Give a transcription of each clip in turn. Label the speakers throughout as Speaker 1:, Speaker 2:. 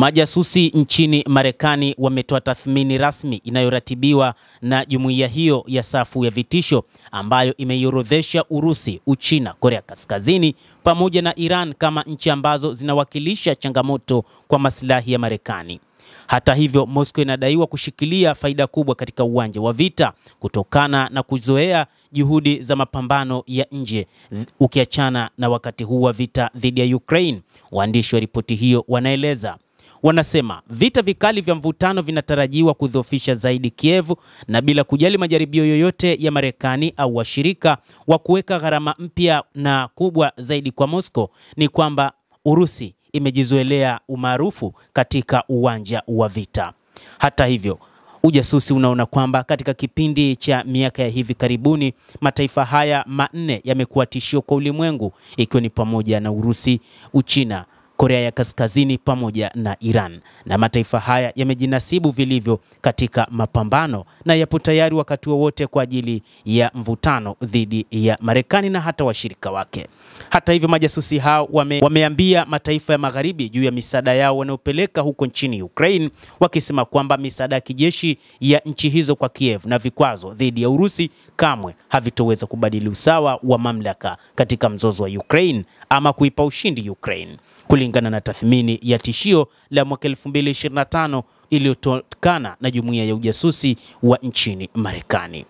Speaker 1: Majasusi nchini Marekani wametoa tathmini rasmi inayoratibiwa na jumuiya hiyo ya safu ya vitisho ambayo imeiorodhesha Urusi, Uchina, Korea Kaskazini pamoja na Iran kama nchi ambazo zinawakilisha changamoto kwa maslahi ya Marekani. Hata hivyo, Moscow inadaiwa kushikilia faida kubwa katika uwanja wa vita kutokana na kuzoea juhudi za mapambano ya nje ukiachana na wakati huu wa vita dhidi ya Ukraine. Waandishi wa ripoti hiyo wanasema vita vikali vya mvutano vinatarajiwa kudhoofisha zaidi Kiev, na bila kujali majaribio yoyote ya Marekani au washirika wa kuweka gharama mpya na kubwa zaidi kwa Moscow, ni kwamba Urusi imejizoelea umaarufu katika uwanja wa vita. Hata hivyo, ujasusi unaona kwamba katika kipindi cha miaka ya hivi karibuni mataifa haya manne yamekuwa tishio kwa ulimwengu, ikiwa ni pamoja na Urusi, Uchina, Korea ya Kaskazini pamoja na Iran, na mataifa haya yamejinasibu vilivyo katika mapambano na yapo tayari wakati wowote kwa ajili ya mvutano dhidi ya Marekani na hata washirika wake. Hata hivyo, majasusi hao wameambia mataifa ya magharibi juu ya misaada yao wanayopeleka huko nchini Ukraine, wakisema kwamba misaada ya kijeshi ya nchi hizo kwa Kiev na vikwazo dhidi ya Urusi kamwe havitoweza kubadili usawa wa mamlaka katika mzozo wa Ukraine ama kuipa ushindi Ukraine, kulingana na tathmini ya tishio la mwaka 2025 iliyotokana na jumuiya ya ujasusi wa nchini Marekani.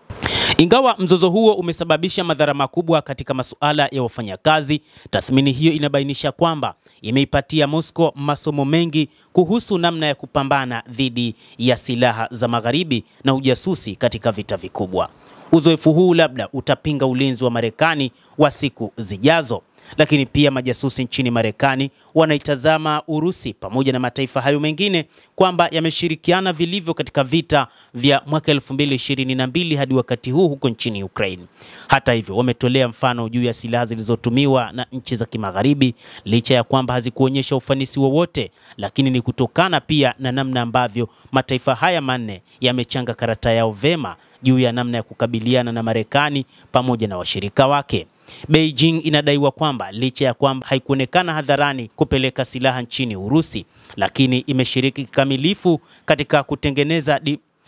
Speaker 1: Ingawa mzozo huo umesababisha madhara makubwa katika masuala ya wafanyakazi, tathmini hiyo inabainisha kwamba imeipatia Moscow masomo mengi kuhusu namna ya kupambana dhidi ya silaha za magharibi na ujasusi katika vita vikubwa. Uzoefu huu labda utapinga ulinzi wa Marekani wa siku zijazo. Lakini pia majasusi nchini Marekani wanaitazama Urusi pamoja na mataifa hayo mengine kwamba yameshirikiana vilivyo katika vita vya mwaka 2022 hadi wakati huu huko nchini Ukraine. Hata hivyo, wametolea mfano juu ya silaha zilizotumiwa na nchi za kimagharibi, licha ya kwamba hazikuonyesha ufanisi wowote, lakini ni kutokana pia na namna ambavyo mataifa haya manne yamechanga karata yao vema juu ya namna ya kukabiliana na Marekani pamoja na washirika wake. Beijing inadaiwa kwamba licha ya kwamba haikuonekana hadharani kupeleka silaha nchini Urusi, lakini imeshiriki kikamilifu katika kutengeneza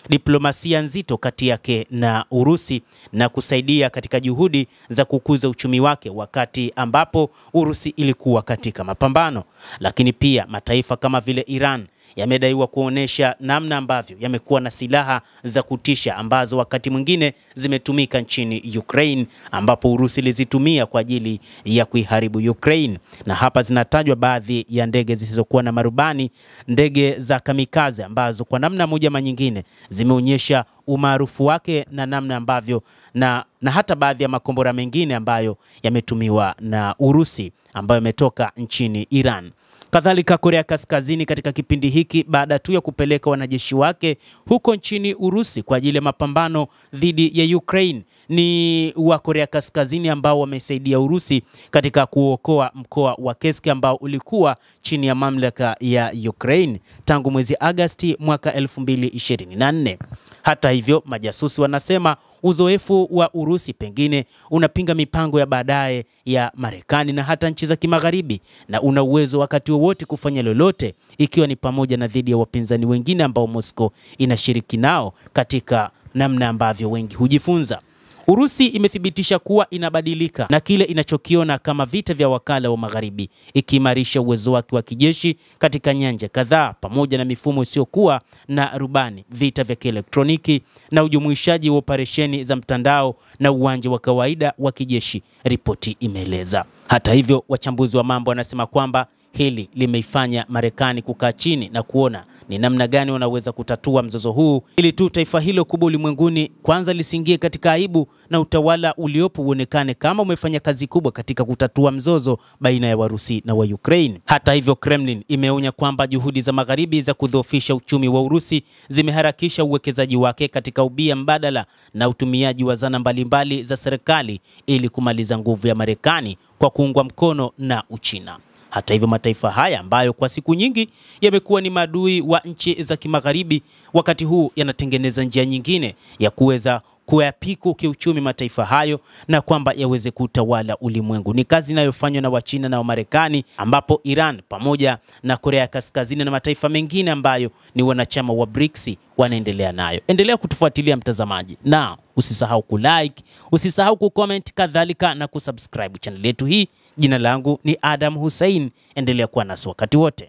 Speaker 1: diplomasia nzito kati yake na Urusi na kusaidia katika juhudi za kukuza uchumi wake wakati ambapo Urusi ilikuwa katika mapambano. Lakini pia mataifa kama vile Iran yamedaiwa kuonesha namna ambavyo yamekuwa na silaha za kutisha ambazo wakati mwingine zimetumika nchini Ukraine, ambapo Urusi ilizitumia kwa ajili ya kuiharibu Ukraine. Na hapa zinatajwa baadhi ya ndege zisizokuwa na marubani, ndege za kamikaze ambazo kwa namna moja ama nyingine zimeonyesha umaarufu wake na namna ambavyo na hata baadhi ya makombora mengine ambayo yametumiwa na Urusi ambayo yametoka nchini Iran. Kadhalika, Korea Kaskazini katika kipindi hiki, baada tu ya kupeleka wanajeshi wake huko nchini Urusi kwa ajili ya mapambano dhidi ya Ukraine, ni wa Korea Kaskazini ambao wamesaidia Urusi katika kuokoa mkoa wa Kursk ambao ulikuwa chini ya mamlaka ya Ukraine tangu mwezi Agosti mwaka 2024. Hata hivyo, majasusi wanasema uzoefu wa Urusi pengine unapinga mipango ya baadaye ya Marekani na hata nchi za kimagharibi, na una uwezo wakati wowote kufanya lolote, ikiwa ni pamoja na dhidi ya wapinzani wengine ambao Moscow inashiriki nao katika namna ambavyo wengi hujifunza. Urusi imethibitisha kuwa inabadilika na kile inachokiona kama vita vya wakala wa magharibi, ikiimarisha uwezo wake wa kijeshi katika nyanja kadhaa pamoja na mifumo isiyokuwa na rubani, vita vya kielektroniki na ujumuishaji wa operesheni za mtandao na uwanja wa kawaida wa kijeshi, ripoti imeeleza. Hata hivyo, wachambuzi wa mambo wanasema kwamba hili limeifanya Marekani kukaa chini na kuona ni namna gani wanaweza kutatua mzozo huu ili tu taifa hilo kubwa ulimwenguni kwanza lisingie katika aibu na utawala uliopo uonekane kama umefanya kazi kubwa katika kutatua mzozo baina ya Warusi na wa Ukraine. Hata hivyo, Kremlin imeonya kwamba juhudi za magharibi za kudhoofisha uchumi wa Urusi zimeharakisha uwekezaji wake katika ubia mbadala na utumiaji wa zana mbalimbali za serikali ili kumaliza nguvu ya Marekani kwa kuungwa mkono na Uchina. Hata hivyo, mataifa haya ambayo kwa siku nyingi yamekuwa ni maadui wa nchi za kimagharibi, wakati huu yanatengeneza njia nyingine ya kuweza kuyapiku kiuchumi mataifa hayo na kwamba yaweze kutawala ulimwengu. Ni kazi inayofanywa na Wachina na Wamarekani, ambapo Iran pamoja na Korea Kaskazini na mataifa mengine ambayo ni wanachama wa BRICS wanaendelea nayo. Endelea kutufuatilia mtazamaji, na usisahau kulike, usisahau kucomment, kadhalika na kusubscribe channel yetu hii. Jina langu ni Adam Hussein, endelea kuwa nasi wakati wote.